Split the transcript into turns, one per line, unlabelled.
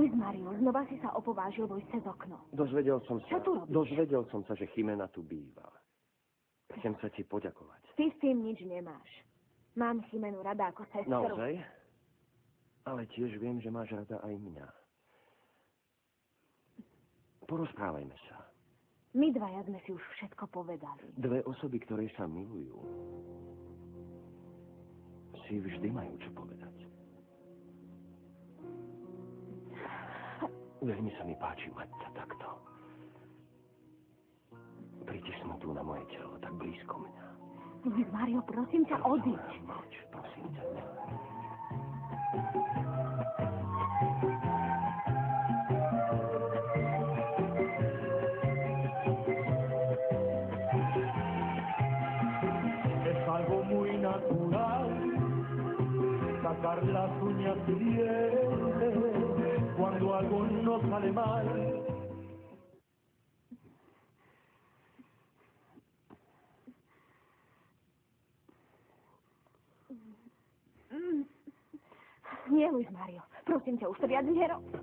Luis Mario, znova si sa opovážil vojsť cez okno.
Dozvedel som
Čo tu robíš?
Dozvedel som sa, že Chimena tu býva. Chcem sa ti poďakovať.
Ty s tým nič nemáš. Mám Chimenu rada ako sestru.
Naozaj? Ale tiež viem, že máš rada aj mňa. Porozprávajme sa.
My dvaja sme si už všetko povedali.
Dve osoby, ktoré sa milujú, si vždy majú čo povedať. Veľmi sa mi páči mať ťa takto. Pritisnutú na moje telo, tak blízko mňa.
Luis Mario, prosím ťa, odíď.
Mlč, prosím ťa.
Es algo muy natural sacar las uñas y dientes cuando algo no sale mal.
Nie, Luis Mario. Prosím ťa, už to viac nerob.